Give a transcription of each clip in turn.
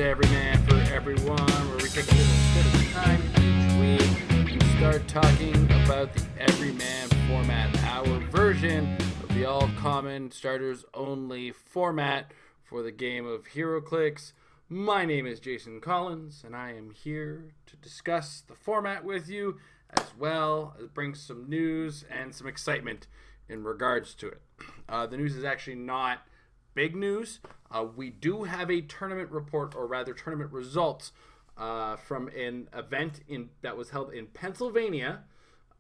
Everyman for everyone, where we take a little bit of time each week and start talking about the Everyman format, our version of the all-common starters-only format for the game of Clix. My name is Jason Collins, and I am here to discuss the format with you, as well as bring some news and some excitement in regards to it. The news is actually not big news. We do have a tournament report, or rather tournament results, from an event that was held in Pennsylvania.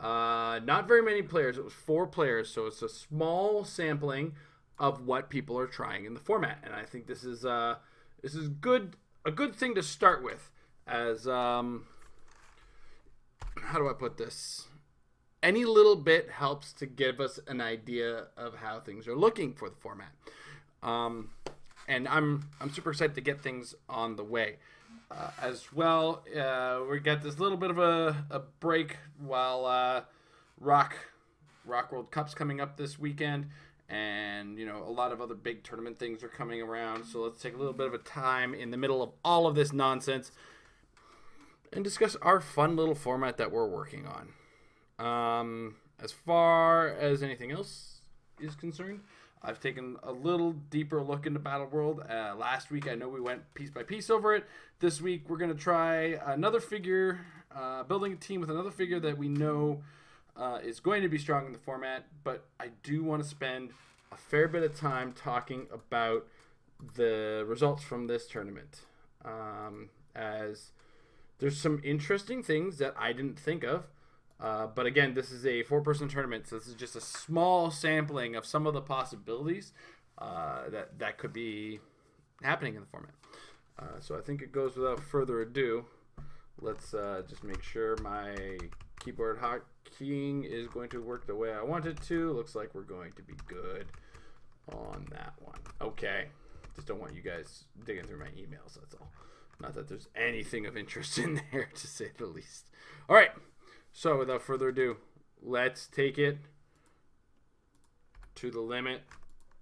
Not very many players. It was 4 players, so it's a small sampling of what people are trying in the format. And I think this is good, a good thing to start with, as how do I put this? Any little bit helps to give us an idea of how things are looking for the format. And I'm super excited to get things on the way. As well, we got this little bit of a break while Rock World Cup's coming up this weekend, and a lot of other big tournament things are coming around. So let's take a little bit of a time in the middle of all of this nonsense and discuss our fun little format that we're working on. As far as anything else is concerned, I've taken a little deeper look into Battle World. Last week, I know we went piece by piece over it. This week, we're going to try another figure, building a team with another figure that we know is going to be strong in the format. But I do want to spend a fair bit of time talking about the results from this tournament. As there's some interesting things that I didn't think of. But again, this is a 4-person tournament, so this is just a small sampling of some of the possibilities that could be happening in the format. So I think it goes without further ado. Let's just make sure my keyboard hotkeying is going to work the way I want it to. Looks like we're going to be good on that one. Okay. Just don't want you guys digging through my emails, that's all. Not that there's anything of interest in there, to say the least. All right. So without further ado, let's take it to the limit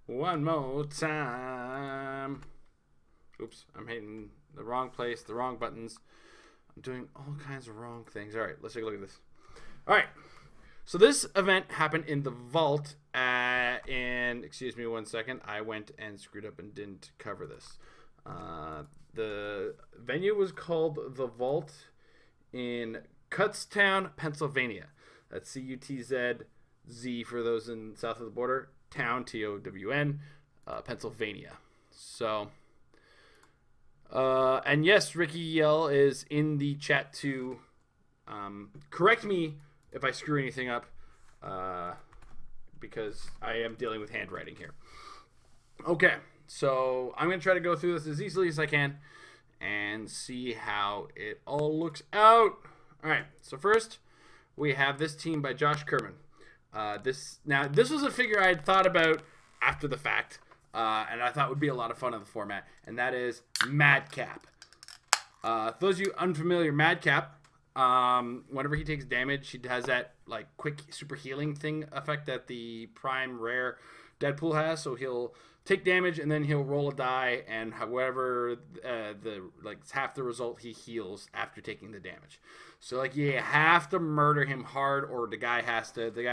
one more time. Oops, I'm hitting the wrong place, the wrong buttons. I'm doing all kinds of wrong things. All right, let's take a look at this. All right, so this event happened in the vault, and excuse me one second, I went and screwed up and didn't cover this. The venue was called the Vault in Kutztown, Pennsylvania. That's C-U-T-Z-Z for those in south of the border. Town, T-O-W-N, Pennsylvania. So, and yes, Ricky Yell is in the chat to correct me if I screw anything up, because I am dealing with handwriting here. Okay, so I'm going to try to go through this as easily as I can and see how it all looks out. All right, so first we have this team by Josh Kerman. This was a figure I had thought about after the fact, and I thought would be a lot of fun in the format, and that is Madcap. For those of you unfamiliar, Madcap, whenever he takes damage, he has that like quick super healing thing effect that the prime rare Deadpool has. So he'll take damage and then he'll roll a die, and however half the result, he heals after taking the damage. So you have to murder him hard, or the guy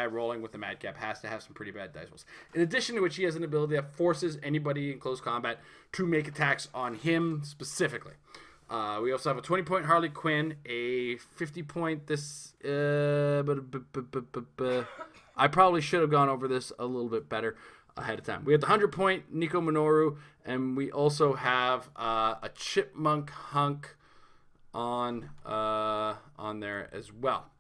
rolling with the Madcap has to have some pretty bad dice rolls. In addition to which, he has an ability that forces anybody in close combat to make attacks on him specifically. We also have a 20-point Harley Quinn, a 50-point I probably should have gone over this a little bit better ahead of time. We have the 100-point Nico Minoru, and we also have a Chipmunk Hunk on there as well.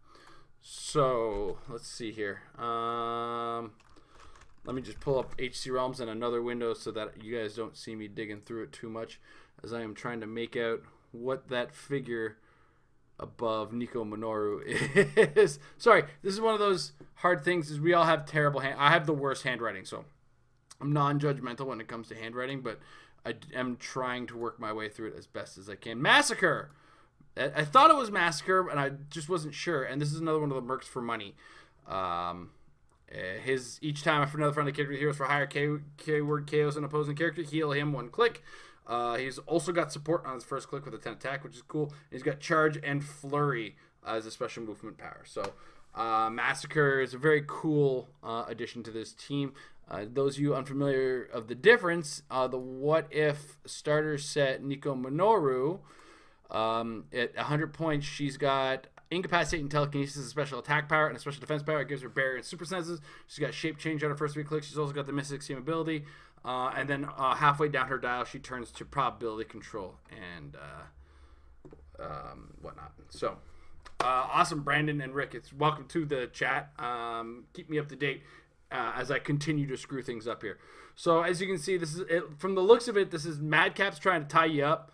So let's see here. Let me just pull up HC Realms in another window so that you guys don't see me digging through it too much, as I am trying to make out what that figure above Nico Minoru is. Sorry, this is one of those hard things, is we all have terrible I have the worst handwriting, so I'm non-judgmental when it comes to handwriting, but I am trying to work my way through it as best as I can. Massacre! I thought it was Massacre, and I just wasn't sure, and this is another one of the Mercs for money. Each time after another friendly character heals for higher keyword KOs an opposing character, heal him 1 click. He's also got support on his first click with a 10 attack, which is cool. He's got charge and flurry as a special movement power. So Massacre is a very cool addition to this team. Those of you unfamiliar of the difference, the What If starter set Nico Minoru, at 100 points, she's got Incapacitate and Telekinesis, a special attack power, and a special defense power. It gives her barrier and super senses. She's got Shape Change on her first 3 clicks. She's also got the Mystic Steam ability. And then halfway down her dial, she turns to Probability Control and whatnot. So, awesome, Brandon and Rick. Welcome to the chat. Keep me up to date as I continue to screw things up here. So, as you can see, this is it, from the looks of it, this is Madcap's trying to tie you up,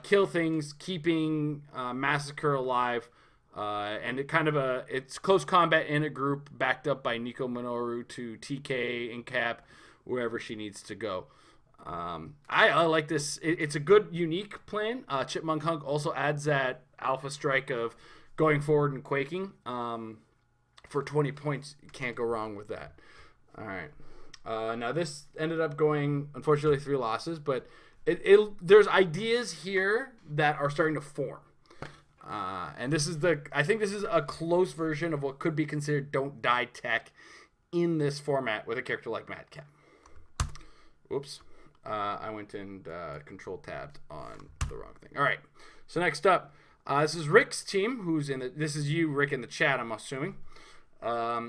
kill things, keeping Massacre alive. And it's close combat in a group backed up by Nico Minoru to TK and Cap wherever she needs to go. I like this. It's a good, unique plan. Chipmunk Hunk also adds that alpha strike of going forward and quaking. For 20 points, you can't go wrong with that. All right. Now, this ended up going, unfortunately, 3 losses, but there's ideas here that are starting to form. And I think this is a close version of what could be considered Don't Die tech in this format with a character like Madcap. Whoops. I went and control tabbed on the wrong thing. All right. So next up, this is Rick's team, this is you, Rick, in the chat, I'm assuming.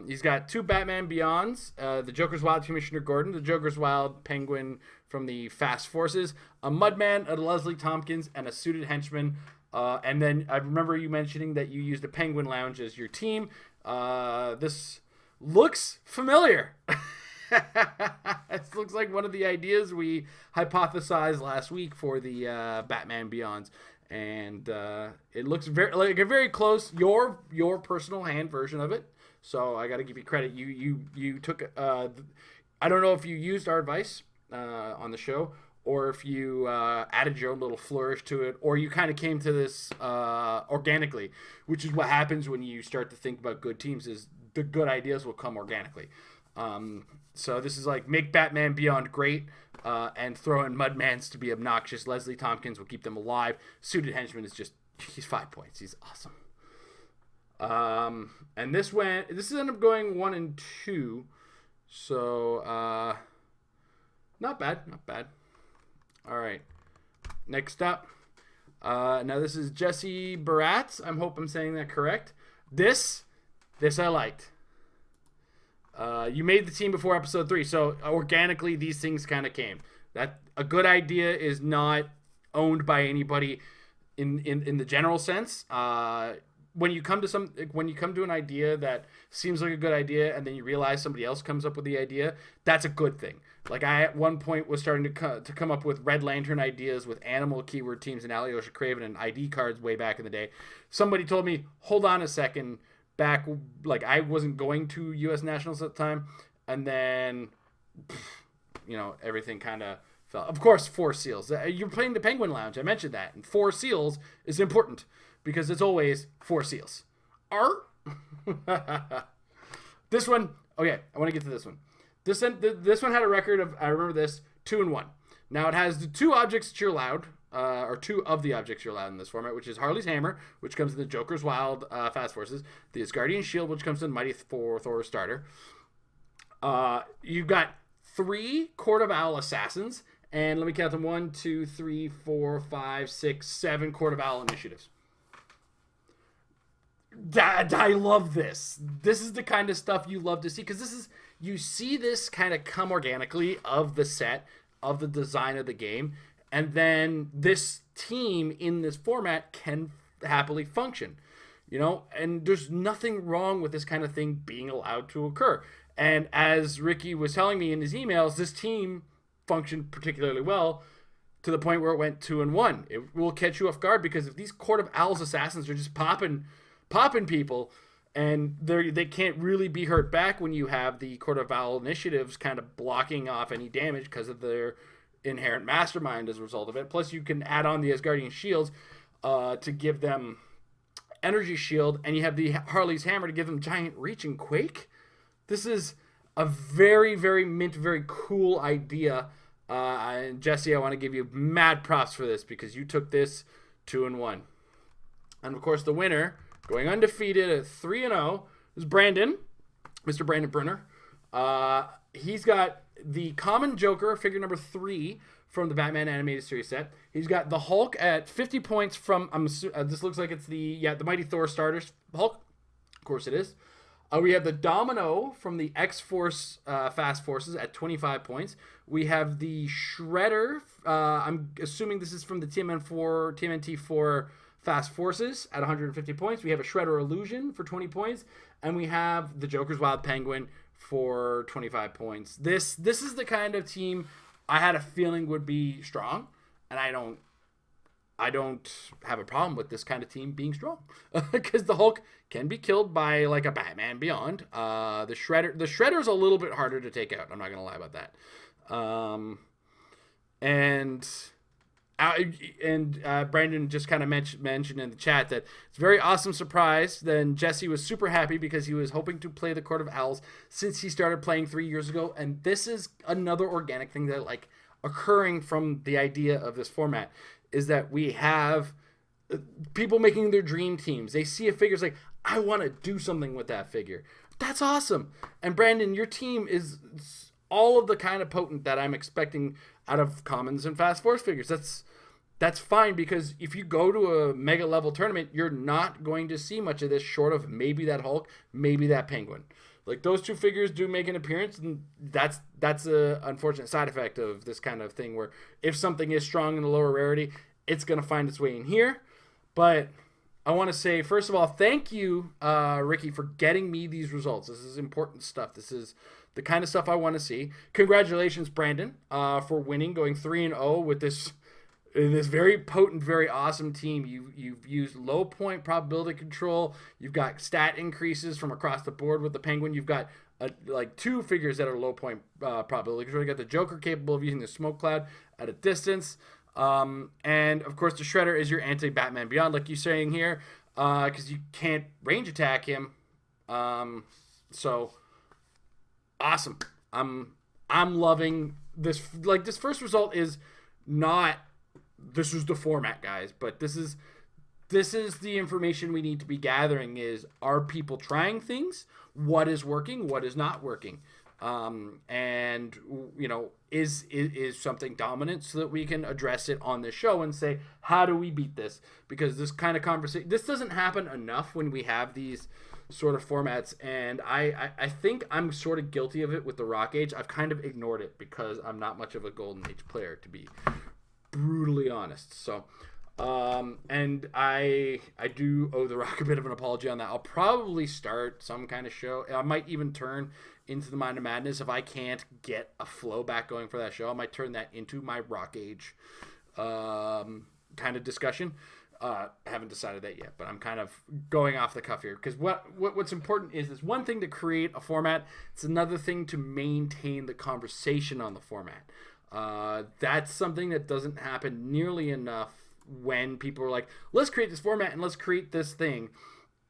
He's got 2 Batman Beyonds, the Joker's Wild Commissioner Gordon, the Joker's Wild Penguin from the Fast Forces, a Mudman, a Leslie Tompkins, and a suited henchman. And then I remember you mentioning that you used a Penguin Lounge as your team. This looks familiar. This looks like one of the ideas we hypothesized last week for the Batman Beyonds. And it looks very close, your personal hand version of it. So I got to give you credit. You took, I don't know if you used our advice on the show, or if you added your own little flourish to it, or you kind of came to this organically, which is what happens when you start to think about good teams, is the good ideas will come organically. So this is like, make Batman Beyond great, and throw in Mudmans to be obnoxious. Leslie Tompkins will keep them alive. Suited Henchman is he's 5 points. He's awesome. And this ended up going 1 and 2. So, not bad. All right. Next up. Now this is Jesse Baratz. I hope I'm saying that correct. This I liked. You made the team before episode 3, so organically these things kind of came. That a good idea is not owned by anybody in the general sense. When you come to an idea that seems like a good idea, and then you realize somebody else comes up with the idea, that's a good thing. Like, I at one point was starting to come up with Red Lantern ideas with animal keyword teams and Alyosha Craven and ID cards way back in the day. Somebody told me, hold on a second. Back, like, I wasn't going to U.S. Nationals at the time, and then, everything kind of fell. Of course, 4 seals. You're playing the Penguin Lounge. I mentioned that, and 4 seals is important because it's always 4 seals. Art. This one, okay, I want to get to this one. This one had a record of, I remember this, 2 and 1. Now it has the 2 objects that you're allowed. Or 2 of the objects you're allowed in this format, which is Harley's Hammer, which comes in the Joker's Wild Fast Forces, the Asgardian Shield, which comes in Mighty Thor starter. You've got 3 Court of Owl Assassins, and let me count them: 1, 2, 3, 4, 5, 6, 7 Court of Owl initiatives. I love this. This is the kind of stuff you love to see, because you see this kind of come organically of the set, of the design of the game. And then this team in this format can happily function, and there's nothing wrong with this kind of thing being allowed to occur. And as Ricky was telling me in his emails, this team functioned particularly well to the point where it went 2 and 1. It will catch you off guard, because if these Court of Owls assassins are just popping people, and they can't really be hurt back when you have the Court of Owl initiatives kind of blocking off any damage because of their inherent mastermind as a result of it. Plus, you can add on the Asgardian shields to give them energy shield, and you have the Harley's Hammer to give them giant reach and quake. This is a very, very very cool idea And Jesse, I want to give you mad props for this because you took this 2-1. And of course, the winner, going undefeated at 3-0, is Brandon, Mr. Brandon Brunner. He's got the Common Joker, figure number 3 from the Batman animated series set. He's got the Hulk at 50 points from, this looks like it's the Mighty Thor Starters Hulk. Of course it is. We have the Domino from the X-Force Fast Forces at 25 points. We have the Shredder. I'm assuming this is from the TMNT4 Fast Forces at 150 points. We have a Shredder Illusion for 20 points. And we have the Joker's Wild Penguin for 25 points. This is the kind of team I had a feeling would be strong. And I don't have a problem with this kind of team being strong because the Hulk can be killed by like a Batman Beyond. The Shredder's a little bit harder to take out. I'm not gonna lie about that. Brandon just kind of mentioned in the chat that it's a very awesome surprise. Then Jesse was super happy because he was hoping to play the Court of Owls since he started playing 3 years ago. And this is another organic thing that like occurring from the idea of this format is that we have people making their dream teams. They see a figure, it's like, I want to do something with that figure. That's awesome. And Brandon, your team is all of the kind of potent that I'm expecting out of Commons and Fast Force figures. That's fine because if you go to a mega level tournament, you're not going to see much of this short of maybe that Hulk, maybe that Penguin. Like those two figures do make an appearance, and that's a unfortunate side effect of this kind of thing where if something is strong in the lower rarity, it's going to find its way in here. But I want to say, first of all, thank you, Ricky, for getting me these results. This is important stuff. This is the kind of stuff I want to see. Congratulations, Brandon, for winning, going 3-0 with this very potent, very awesome team. You've used low point probability control. You've got stat increases from across the board with the Penguin. You've got like 2 figures that are low point probability control. You got the Joker capable of using the smoke cloud at a distance. And of course the Shredder is your anti-Batman Beyond, like you're saying here, because you can't range attack him. So awesome. I'm loving this. Like this first result is not. This is the format, guys, but this is the information we need to be gathering is, are people trying things? What is working? What is not working? And, you know, is something dominant so that we can address it on this show and say, how do we beat this? Because this kind of conversation, this doesn't happen enough when we have these sort of formats. And I think I'm sort of guilty of it with the Rock Age. I've kind of ignored it because I'm not much of a Golden Age player, to be brutally honest. So and I do owe the Rock a bit of an apology on that. I'll probably start some kind of show. I might even turn into the Mind of Madness if I can't get a flow back going for that show. I might turn that into my Rock Age kind of discussion. I haven't decided that yet, but I'm kind of going off the cuff here because what's important is it's one thing to create a format. It's another thing to maintain the conversation on the format. That's something that doesn't happen nearly enough when people are like, let's create this format and let's create this thing.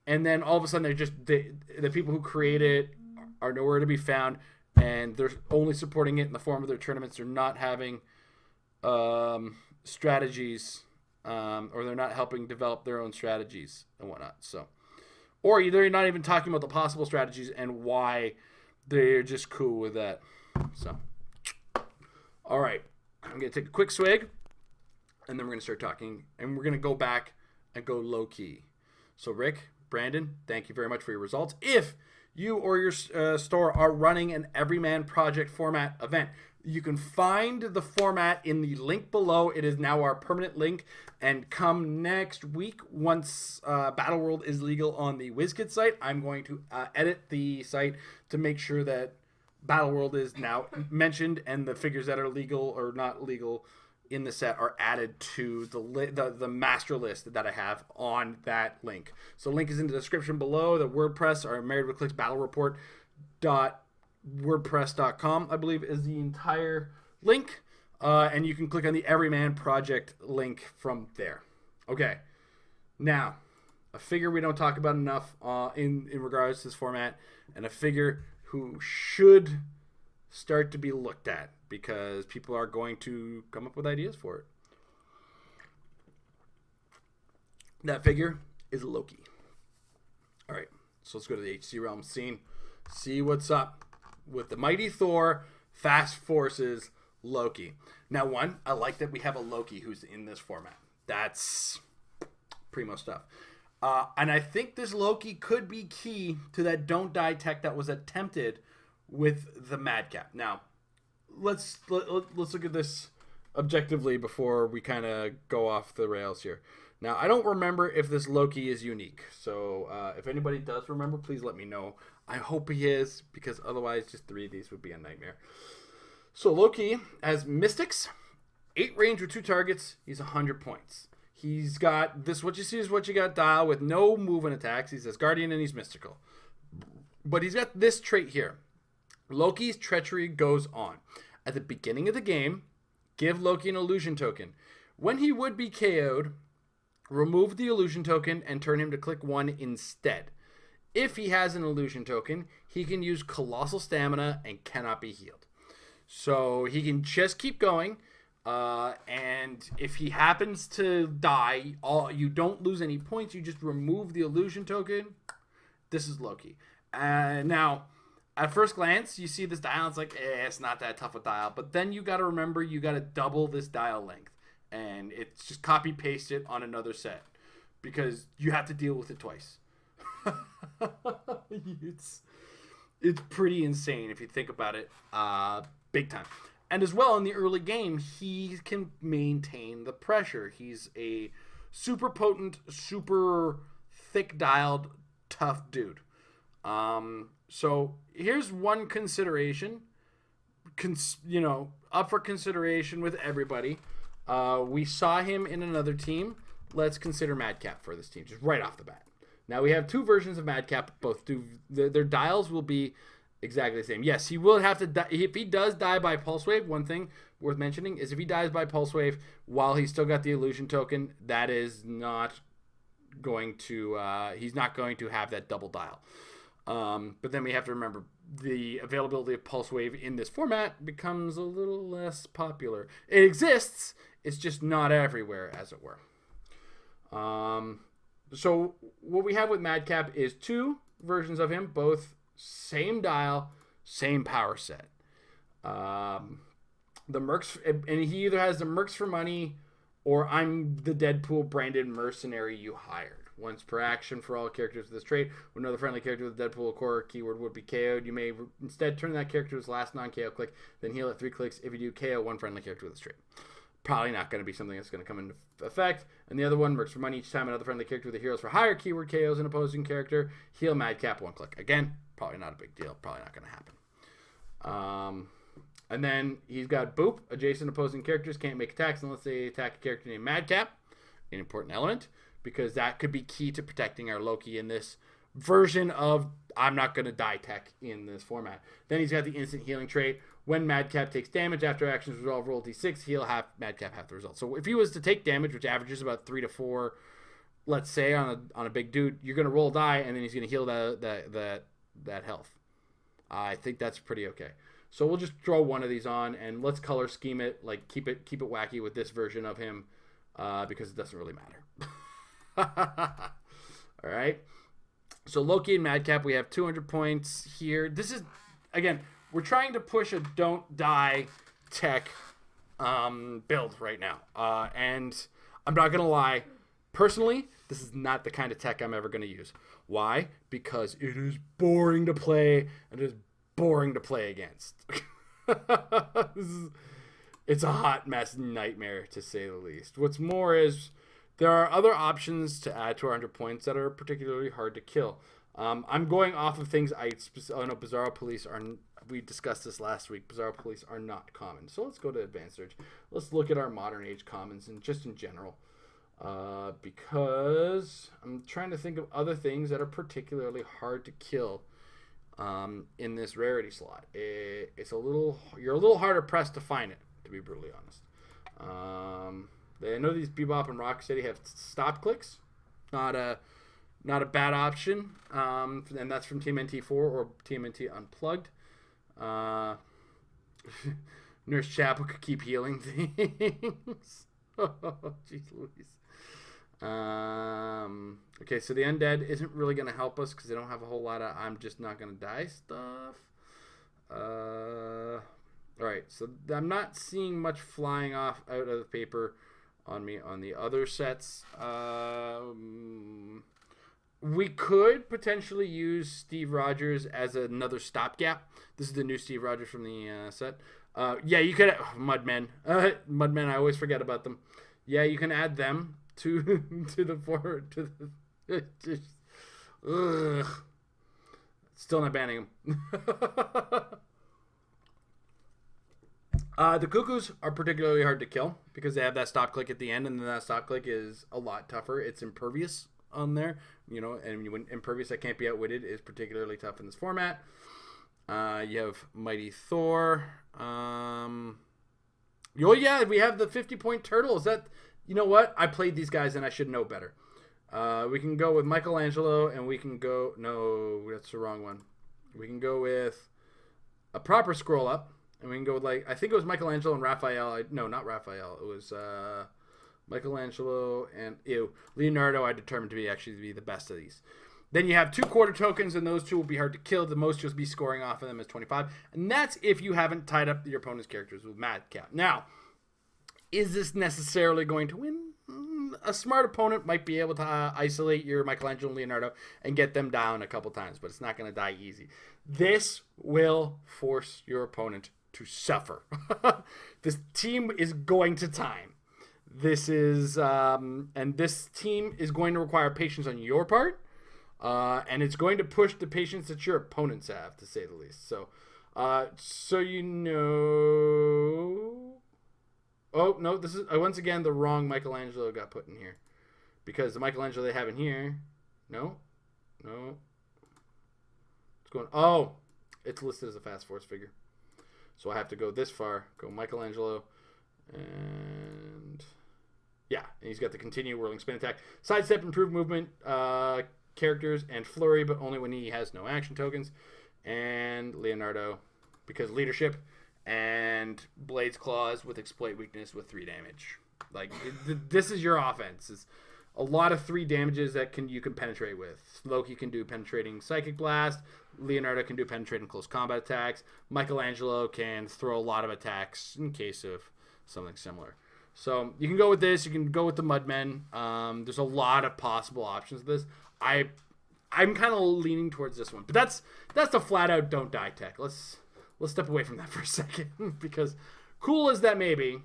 And then all of a sudden they're just, the people who create it are nowhere to be found and they're only supporting it in the form of their tournaments. They're not having strategies or they're not helping develop their own strategies and whatnot. So, or they're not even talking about the possible strategies and why they're just cool with that. So. All right, I'm going to take a quick swig, and then we're going to start talking, and we're going to go back and go low-key. So, Rick, Brandon, thank you very much for your results. If you or your store are running an Everyman Project format event, you can find the format in the link below. It is now our permanent link, and come next week, once Battle World is legal on the WizKids site, I'm going to edit the site to make sure that Battle World is now mentioned and the figures that are legal or not legal in the set are added to the master list that I have on that link. So link is in the description below. The WordPress or Married with Clix Battle Report .wordpress.com, I believe, is the entire link. And you can click on the Everyman Project link from there. Okay. Now, a figure we don't talk about enough in regards to this format, and a figure who should start to be looked at because people are going to come up with ideas for it. That figure is Loki. All right, so let's go to the HC Realm scene. See what's up with the mighty Thor, Fast Forces, Loki. Now, one, I like that we have a Loki who's in this format. That's primo stuff. And I think this Loki could be key to that don't die tech that was attempted with the Madcap. Now, let's look at this objectively before we kind of go off the rails here. Now, I don't remember if this Loki is unique. So if anybody does remember, please let me know. I hope he is, because otherwise just 3 of these would be a nightmare. So Loki has Mystics, 8 range with 2 targets. He's 100 points. He's got this, what you see is what you got dial with no movement attacks. He says Guardian and he's mystical. But he's got this trait here. Loki's treachery goes on. At the beginning of the game, give Loki an illusion token. When he would be KO'd, remove the illusion token and turn him to click 1 instead. If he has an illusion token, he can use colossal stamina and cannot be healed. So he can just keep going. And if he happens to die, you don't lose any points. You just remove the illusion token. This is Loki. Now, at first glance, you see this dial. It's like, it's not that tough a dial. But then you got to remember, you got to double this dial length. And it's just copy paste it on another set. Because you have to deal with it twice. It's pretty insane if you think about it. Big time. And as well, in the early game, he can maintain the pressure. He's a super potent, super thick-dialed, tough dude. So here's one consideration, up for consideration with everybody. We saw him in another team. Let's consider Madcap for this team, just right off the bat. Now, we have 2 versions of Madcap. Both do their dials will be exactly the same. Yes, he will have to die. If he does die by Pulse Wave, one thing worth mentioning is if he dies by Pulse Wave while he's still got the illusion token, that is not going to, he's not going to have that double dial. But then we have to remember the availability of Pulse Wave in this format becomes a little less popular. It exists, it's just not everywhere, as it were. So what we have with Madcap is 2 versions of him, both same dial, same power set. The Mercs, and he either has the Mercs for money or I'm the Deadpool branded mercenary you hired. Once per action for all characters with this trait. When another friendly character with a Deadpool core keyword would be KO'd, you may instead turn that character to his last non-KO click, then heal at 3 clicks. If you do, KO one friendly character with this trait. Probably not going to be something that's going to come into effect. And the other one works for money each time another friendly character with the heroes for higher keyword KOs an opposing character. Heal Madcap 1 click. Again, probably not a big deal. Probably not going to happen. And then he's got Boop. Adjacent opposing characters can't make attacks unless they attack a character named Madcap. An important element, because that could be key to protecting our Loki in this version of I'm not going to die tech in this format. Then he's got the instant healing trait. When Madcap takes damage after actions resolve, roll d6, he'll have Madcap have the result. So if he was to take damage, which averages about 3 to 4, let's say on a big dude, you're going to roll a die, and then he's going to heal that health. I think that's pretty okay. So we'll just throw one of these on, and let's color scheme it, like keep it wacky with this version of him, because it doesn't really matter. All right. So Loki and Madcap, we have 200 points here. This is, again, we're trying to push a don't die tech build right now. And I'm not going to lie. Personally, this is not the kind of tech I'm ever going to use. Why? Because it is boring to play and it is boring to play against. It's a hot mess nightmare, to say the least. What's more is there are other options to add to our 100 points that are particularly hard to kill. I'm going off of things I know Bizarro Police are. We discussed this last week. Bizarro Police are not common. So let's go to Advanced Search. Let's look at our modern age commons and just in general. Because I'm trying to think of other things that are particularly hard to kill in this rarity slot. You're a little harder pressed to find it, to be brutally honest. I know these Bebop and Rocksteady have stop clicks. Not a bad option. And that's from TMNT4 or TMNT Unplugged. Nurse Chapel could keep healing things. Oh, jeez Louise. Okay, so the undead isn't really going to help us because they don't have a whole lot of I'm just not going to die stuff. Alright, so I'm not seeing much flying off out of the paper on me on the other sets. We could potentially use Steve Rogers as another stopgap. This is the new Steve Rogers from the set. Yeah, you could... Mudmen. Mudmen, I always forget about them. Yeah, you can add them to the forward. To the... Ugh. Still not banning them. The Cuckoos are particularly hard to kill because they have that stop click at the end, and then that stop click is a lot tougher. It's impervious on there, you know, and when impervious that can't be outwitted is particularly tough in this format. You have Mighty Thor. Oh yeah, we have the 50-point turtle. Is that, you know what? I played these guys and I should know better. We can go with Michelangelo, and we can go... No, that's the wrong one. We can go with a proper scroll up, and we can go with, like, I think it was Michelangelo and Raphael. No, not Raphael. It was Michelangelo and Leonardo. I determined to be the best of these. Then you have 2 quarter tokens, and those 2 will be hard to kill. The most you'll be scoring off of them is 25, and that's if you haven't tied up your opponent's characters with Madcap. Now, is this necessarily going to win? A smart opponent might be able to isolate your Michelangelo and Leonardo and get them down a couple times, but it's not going to die easy. This will force your opponent to suffer. This team is going to time. This is, and this team is going to require patience on your part, and it's going to push the patience that your opponents have, to say the least. So, so you know... Oh, no, this is, once again, the wrong Michelangelo got put in here. Because the Michelangelo they have in here... No. It's going... Oh! It's listed as a fast force figure. So I have to go this far. Go Michelangelo. And... Yeah, and he's got the continue, whirling spin attack. Sidestep, improved movement, characters, and flurry, but only when he has no action tokens. And Leonardo, because leadership... And Blade's Claws with exploit weakness with 3 damage. Like, this is your offense. It's a lot of 3 damages that you can penetrate with. Loki can do penetrating psychic blast. Leonardo can do penetrating close combat attacks. Michelangelo can throw a lot of attacks in case of something similar. So you can go with this. You can go with the Mudmen. There's a lot of possible options with this. I'm kind of leaning towards this one, but that's the flat out don't die tech. Let's step away from that for a second because cool as that may be,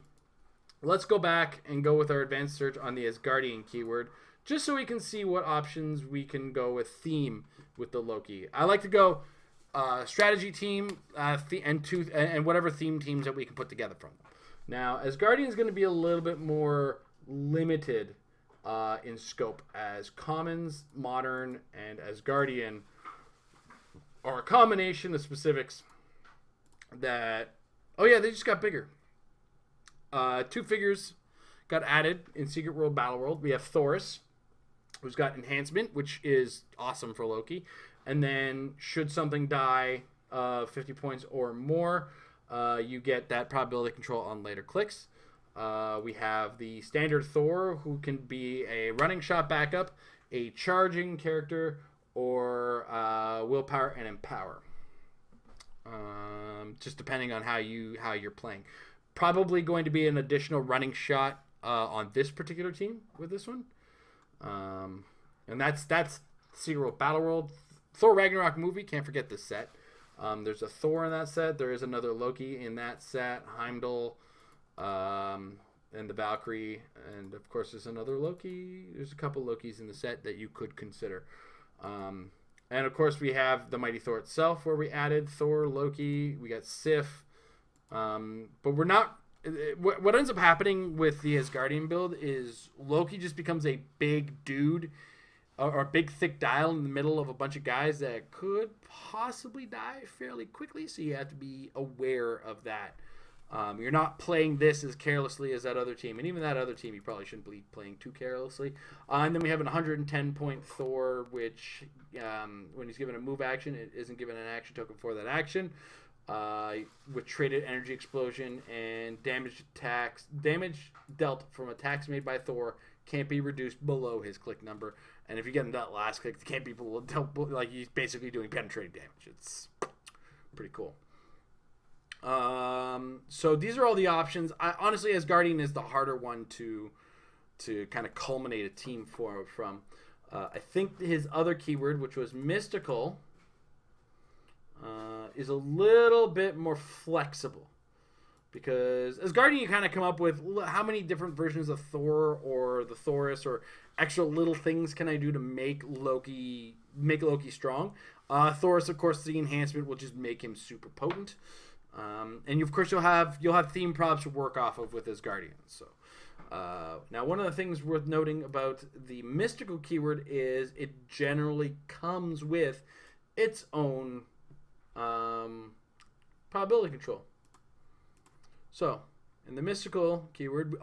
let's go back and go with our advanced search on the Asgardian keyword just so we can see what options we can go with theme with the Loki. I like to go strategy team and whatever theme teams that we can put together from them. Now, Asgardian is going to be a little bit more limited in scope, as commons, modern, and Asgardian are a combination of specifics that, oh yeah, they just got bigger. 2 figures got added in Secret World Battle World. We have Thoris, who's got enhancement, which is awesome for Loki. And then should something die 50 points or more, you get that probability control on later clicks. We have the standard Thor, who can be a running shot backup, a charging character, or willpower and empower. Just depending on how you're playing. Probably going to be an additional running shot on this particular team with this one. And that's Secret World Battle World. Thor Ragnarok movie, can't forget this set. There's a Thor in that set. There is another Loki in that set. Heimdall, and the Valkyrie. And of course there's another Loki. There's a couple Lokis in the set that you could consider. And of course we have the Mighty Thor itself, where we added Thor, Loki, we got Sif, but we're not. What ends up happening with the Asgardian build is Loki just becomes a big dude, or a big thick dial in the middle of a bunch of guys that could possibly die fairly quickly. So you have to be aware of that. You're not playing this as carelessly as that other team. And even that other team, you probably shouldn't be playing too carelessly. And then we have an 110-point Thor, which when he's given a move action, it isn't given an action token for that action. with traded energy explosion and damage dealt from attacks made by Thor can't be reduced below his click number. And if you get him that last click, it can't be below, like he's basically doing penetrating damage. It's pretty cool. So these are all the options. Honestly, Asgardian is the harder one to kind of culminate a team from. I think his other keyword, which was mystical, is a little bit more flexible, because Asgardian you kind of come up with how many different versions of Thor or the Thorus or extra little things can I do to make Loki strong. Thorus, of course, the enhancement will just make him super potent. And of course you'll have theme props to work off of with Asgardian. So now one of the things worth noting about the mystical keyword is it generally comes with its own probability control. So in the mystical keyword,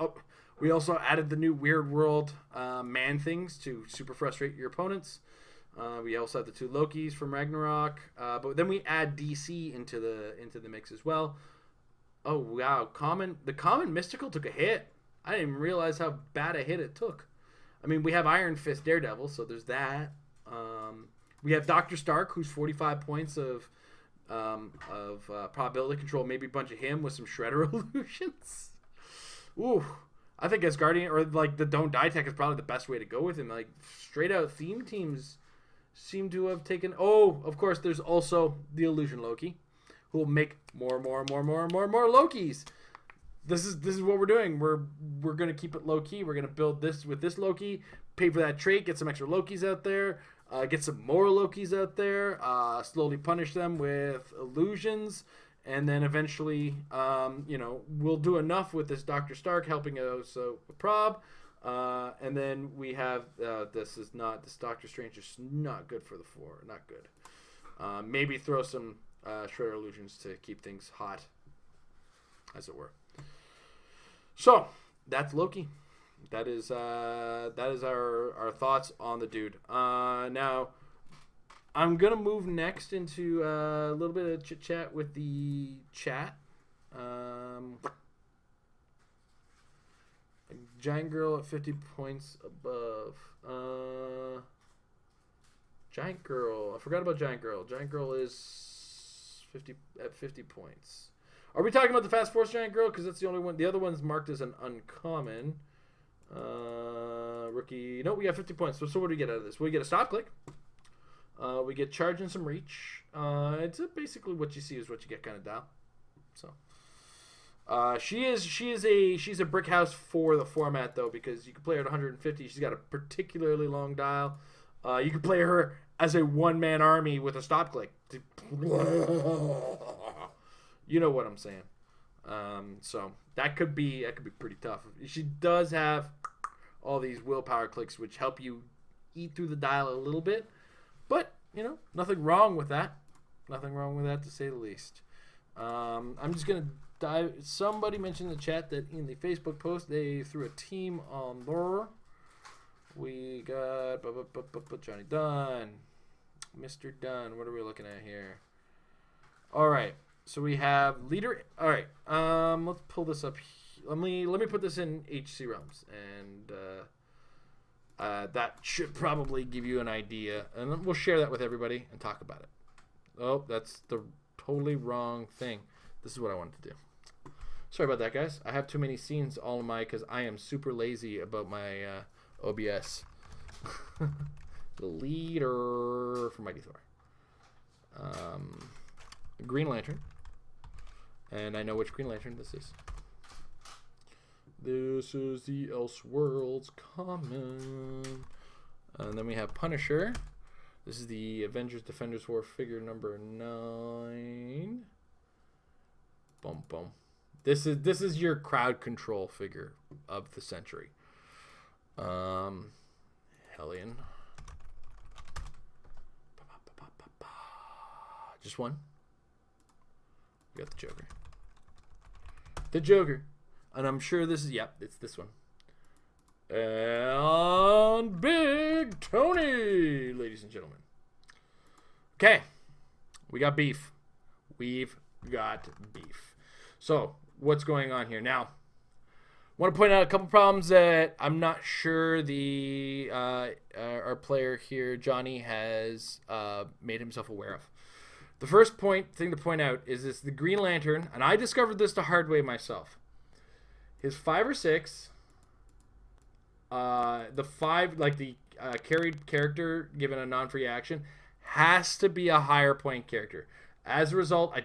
we also added the new weird world man things to super frustrate your opponents. We also have the 2 Lokis from Ragnarok, but then we add DC into the mix as well. Oh wow, the common mystical took a hit. I didn't even realize how bad a hit it took. I mean, we have Iron Fist Daredevil, so there's that. We have Dr. Stark, who's 45 points of probability control. Maybe a bunch of him with some Shredder illusions. Ooh, I think Asgardian or like the Don't Die tech is probably the best way to go with him. Like straight out theme teams seem to have taken. Oh, of course, there's also the Illusion Loki, who will make more Lokis. This is what we're doing. We're gonna keep it low key. We're gonna build this with this Loki, pay for that trait, get some extra Lokis out there, get some more Lokis out there, slowly punish them with illusions, and then eventually, we'll do enough with this Dr. Stark helping out so Prob. And then we have this Doctor Strange is not good for the 4, not good. Maybe throw some Shredder illusions to keep things hot, as it were. So that's Loki. That is our thoughts on the dude. Now I'm gonna move next into a little bit of chit chat with the chat. Giant Girl at 50 points above. Giant Girl. I forgot about Giant Girl. Giant Girl is 50 points. Are we talking about the Fast Force Giant Girl? Because that's the only one. The other one's marked as an uncommon. Rookie. No, we got 50 points. So what do we get out of this? We get a stop click. We get charge and some reach. It's basically what you see is what you get kind of dial. So. She's a brick house for the format though, because you can play her at 150. She's got a particularly long dial. You can play her as a one-man army with a stop click. You know what I'm saying. So that could be pretty tough. She does have all these willpower clicks which help you eat through the dial a little bit, but nothing wrong with that. Nothing wrong with that, to say the least. I'm just gonna dive. Somebody mentioned in the chat that in the Facebook post they threw a team on there. We got Johnny Dunn, Mr. Dunn. What are we looking at here? All right, so we have leader. All right, let's pull this up. Let me put this in HC Realms, and that should probably give you an idea, and then we'll share that with everybody and talk about it. Oh, that's the totally wrong thing. This is what I wanted to do. Sorry about that, guys. I have too many scenes all in my, because I am super lazy about my OBS. The leader for Mighty Thor. Green Lantern. And I know which Green Lantern this is. This is the Elseworlds common. And then we have Punisher. This is the Avengers Defenders War figure number 9. Boom, boom. This is your crowd control figure of the century. Hellion. Just one. We got the Joker. The Joker. And I'm sure this is, it's this one. And Big Tony, ladies and gentlemen. Okay. We got beef. We've got beef. So what's going on here now? I want to point out a couple problems that I'm not sure our player here, Johnny, has made himself aware of. The first thing to point out is this: the Green Lantern, and I discovered this the hard way myself. His 5 or 6, the 5, like the carried character given a non-free action, has to be a higher point character. As a result, I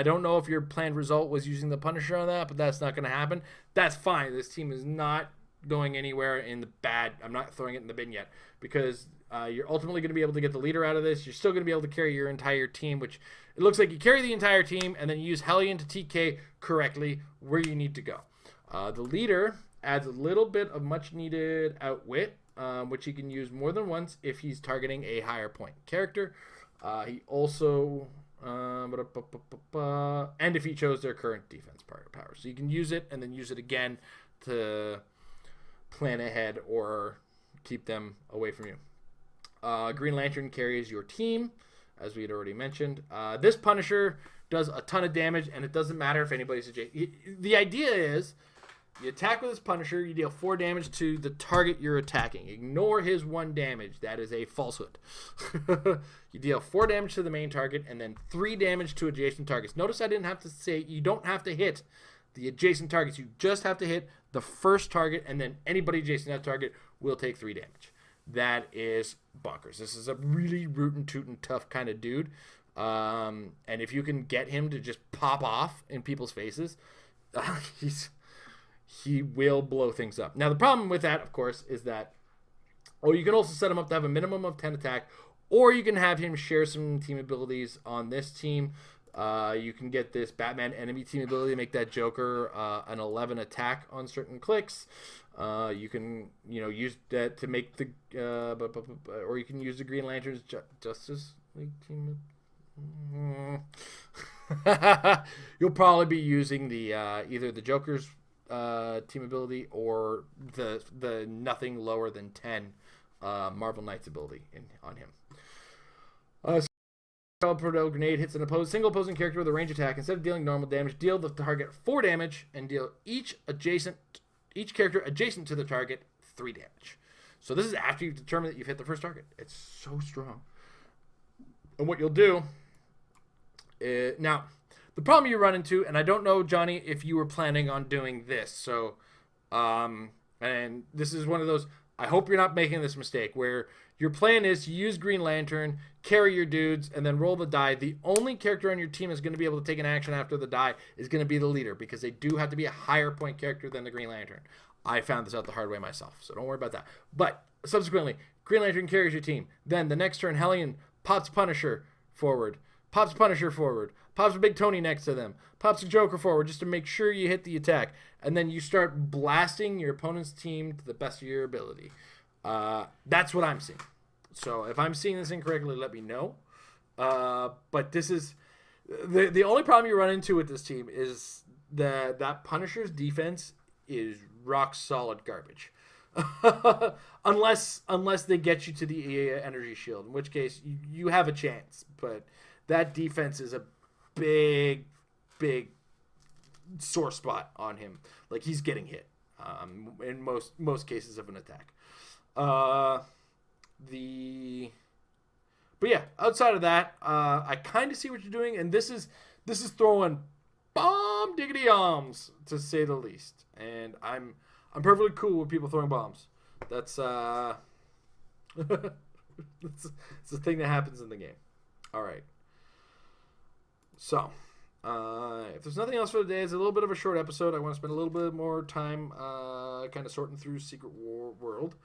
don't know if your planned result was using the Punisher on that, but that's not going to happen. That's fine. This team is not going anywhere in the bad. I'm not throwing it in the bin yet, because you're ultimately going to be able to get the leader out of this. You're still going to be able to carry your entire team, which it looks like you carry the entire team and then you use Hellion to TK correctly where you need to go. The leader adds a little bit of much needed outwit, which he can use more than once if he's targeting a higher point character. He also... and if he chose their current defense power. So you can use it and then use it again to plan ahead or keep them away from you. Green Lantern carries your team, as we had already mentioned. This Punisher does a ton of damage, and it doesn't matter if anybody's adjacent. The idea is you attack with this Punisher, you deal 4 damage to the target you're attacking. Ignore his 1 damage. That is a falsehood. You deal 4 damage to the main target and then 3 damage to adjacent targets. Notice I didn't have to say you don't have to hit the adjacent targets. You just have to hit the first target, and then anybody adjacent to that target will take 3 damage. That is bonkers. This is a really rootin' tootin' tough kind of dude. And if you can get him to just pop off in people's faces, he will blow things up. Now, the problem with that, of course, is that, you can also set him up to have a minimum of 10 attack, or you can have him share some team abilities on this team. You can get this Batman enemy team ability to make that Joker an 11 attack on certain clicks. You can, use that to make the, or you can use the Green Lantern's Justice League team. You'll probably be using the either the Joker's team ability or the nothing lower than 10 Marvel Knights ability on him. Tornado Grenade hits an single opposing character with a range attack. Instead of dealing normal damage, deal the target 4 damage and deal each character adjacent to the target 3 damage. So this is after you've determined that you've hit the first target. It's so strong. And what you'll do now, the problem you run into, and I don't know, Johnny, if you were planning on doing this. So, and this is one of those, I hope you're not making this mistake, where your plan is to use Green Lantern, carry your dudes, and then roll the die. The only character on your team is going to be able to take an action after the die is going to be the leader, because they do have to be a higher point character than the Green Lantern. I found this out the hard way myself, so don't worry about that. But subsequently, Green Lantern carries your team. Then the next turn, Hellion pops Punisher forward, pops a Big Tony next to them, pops a Joker forward just to make sure you hit the attack, and then you start blasting your opponent's team to the best of your ability. That's what I'm seeing. So if I'm seeing this incorrectly, let me know. But this is the only problem you run into with this team is that Punisher's defense is rock solid garbage. unless they get you to the energy shield, in which case you have a chance. But that defense is a big sore spot on him. Like, he's getting hit in most cases of an attack. But yeah, outside of that, I kind of see what you're doing, and this is throwing bomb diggity bombs, to say the least. And I'm perfectly cool with people throwing bombs. That's it's a thing that happens in the game. All right. So, if there's nothing else for the day, it's a little bit of a short episode. I want to spend a little bit more time kind of sorting through Secret World.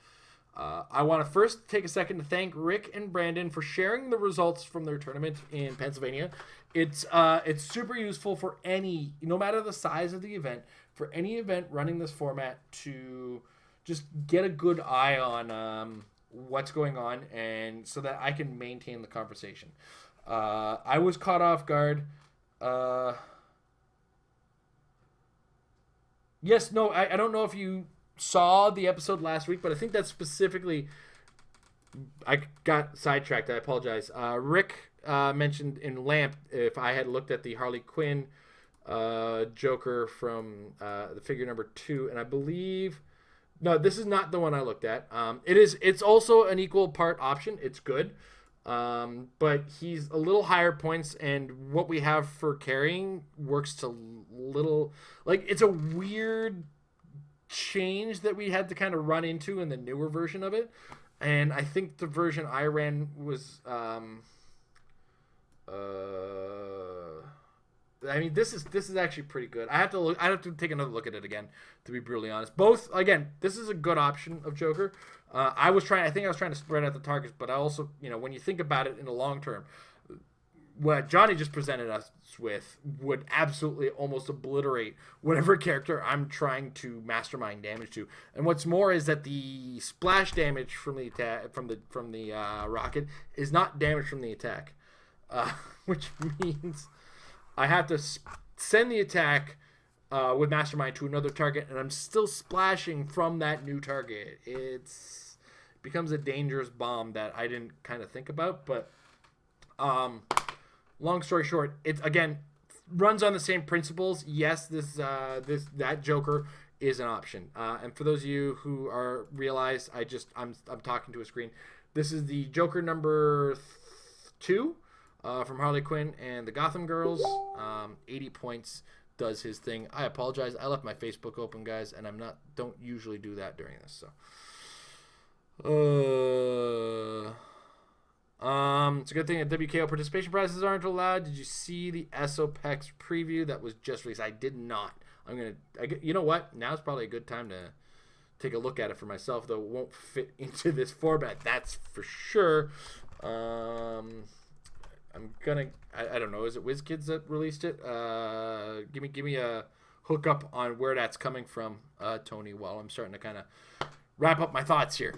I want to first take a second to thank Rick and Brandon for sharing the results from their tournament in Pennsylvania. It's super useful for no matter the size of the event, for any event running this format to just get a good eye on what's going on, and so that I can maintain the conversation. I was caught off guard. Yes, no, I don't know if you saw the episode last week, but I think that specifically, I got sidetracked. I apologize. Rick mentioned in Lamp, if I had looked at the Harley Quinn Joker from the figure number 2, and I believe no, this is not the one I looked at. It's also an equal part option. It's good, but he's a little higher points, and what we have for carrying works to little like it's a weird change that we had to kind of run into in the newer version of it, and I think the version I ran was I mean, this is actually pretty good. I have to take another look at it again, to be brutally honest. Both, again, this is a good option of Joker. I think I was trying to spread out the targets, but I also, when you think about it in the long term, what Johnny just presented us with would absolutely almost obliterate whatever character I'm trying to mastermind damage to. And what's more is that the splash damage from the attack from the rocket is not damage from the attack, which means I have to send the attack with Mastermind to another target, and I'm still splashing from that new target. It becomes a dangerous bomb that I didn't kind of think about. But long story short, it again runs on the same principles. Yes, that Joker is an option. And for those of you who realize I'm talking to a screen. This is the Joker number 2. From Harley Quinn and the Gotham Girls. 80 points does his thing. I apologize. I left my Facebook open, guys, and don't usually do that during this. So, it's a good thing that WKO participation prizes aren't allowed. Did you see the SOPEX preview that was just released? I did not. You know what? Now's probably a good time to take a look at it for myself, though it won't fit into this format. That's for sure. I don't know. Is it WizKids that released it? Give me a hookup on where that's coming from, Tony. While I'm starting to kind of wrap up my thoughts here.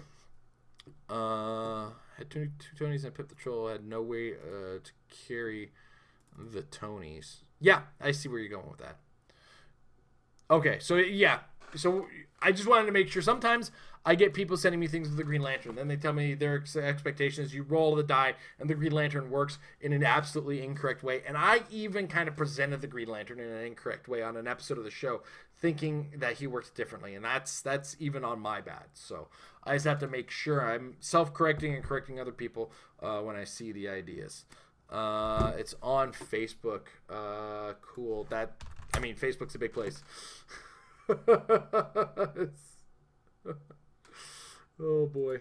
Had two Tonys and Pip the Troll. Had no way to carry the Tonys. Yeah, I see where you're going with that. Okay, so yeah. So I just wanted to make sure. Sometimes I get people sending me things with the Green Lantern. Then they tell me their expectation is you roll the die and the Green Lantern works in an absolutely incorrect way. And I even kind of presented the Green Lantern in an incorrect way on an episode of the show, thinking that he works differently. And that's even on my bad. So I just have to make sure I'm self-correcting and correcting other people when I see the ideas. It's on Facebook. Cool. Facebook's a big place. Oh boy.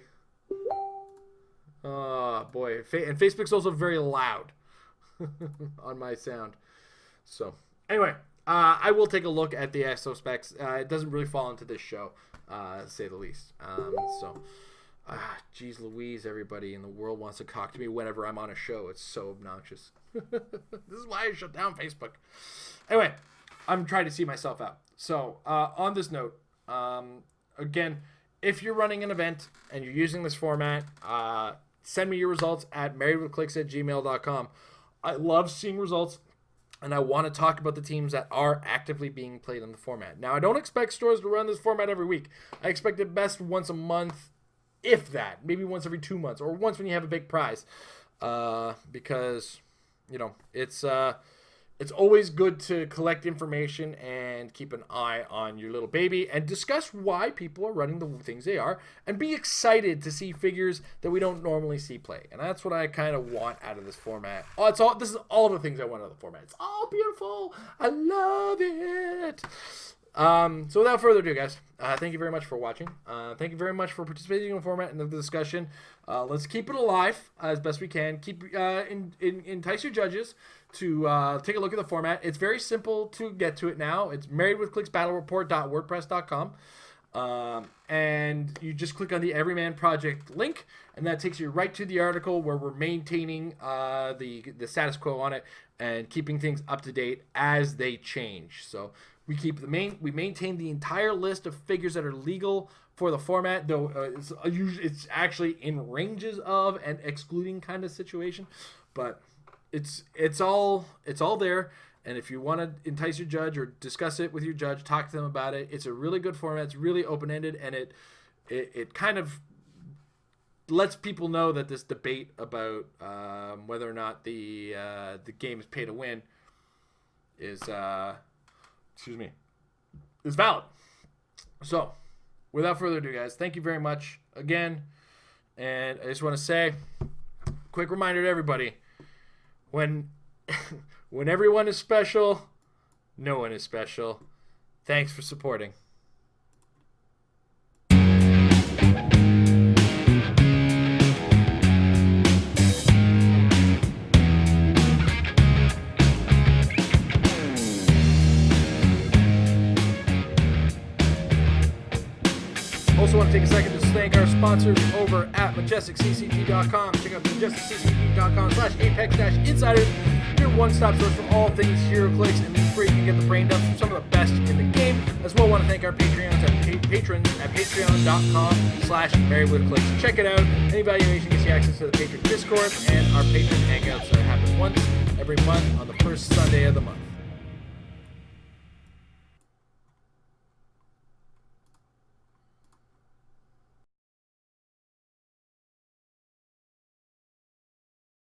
And Facebook's also very loud on my sound. So anyway, I will take a look at the EXO specs. It doesn't really fall into this show, to say the least. Geez Louise, everybody in the world wants to talk to me whenever I'm on a show. It's so obnoxious. This is why I shut down Facebook. Anyway, I'm trying to see myself out. So, on this note, again, if you're running an event and you're using this format, send me your results at marriedwithclicks@gmail.com. I love seeing results, and I want to talk about the teams that are actively being played in the format. Now, I don't expect stores to run this format every week. I expect it best once a month, if that. Maybe once every 2 months, or once when you have a big prize. Because, it's always good to collect information and keep an eye on your little baby and discuss why people are running the things they are and be excited to see figures that we don't normally see play. And that's what I kind of want out of this format. This is all the things I want out of the format. It's all beautiful. I love it. So without further ado, guys, thank you very much for watching. Thank you very much for participating in the format and the discussion. Let's keep it alive as best we can. Entice your judges to take a look at the format. It's very simple to get to it now. It's marriedwithclicksbattlereport.wordpress.com. And you just click on the Everyman project link, and that takes you right to the article where we're maintaining the status quo on it and keeping things up to date as they change. So we maintain the entire list of figures that are legal for the format, though it's actually in ranges of and excluding kind of situation, but it's all there. And if you want to entice your judge or discuss it with your judge, talk to them about it. It's a really good format. It's really open-ended, and it kind of lets people know that this debate about whether or not the game is pay to win is valid. So, without further ado, guys, thank you very much again. And I just want to say, quick reminder to everybody, when everyone is special, no one is special. Thanks for supporting. Also want to take a second to thank our sponsors over at MajesticCCG.com. Check out MajesticCCG.com/Apex-Insiders, your one-stop source for all things HeroClix, and free. You can get the brain dumps from some of the best in the game. As well, want to thank our patrons at patreon.com/MarriedWithClix. Check it out. Any valuation gets you access to the Patreon Discord and our Patreon Hangouts that happen once every month on the first Sunday of the month.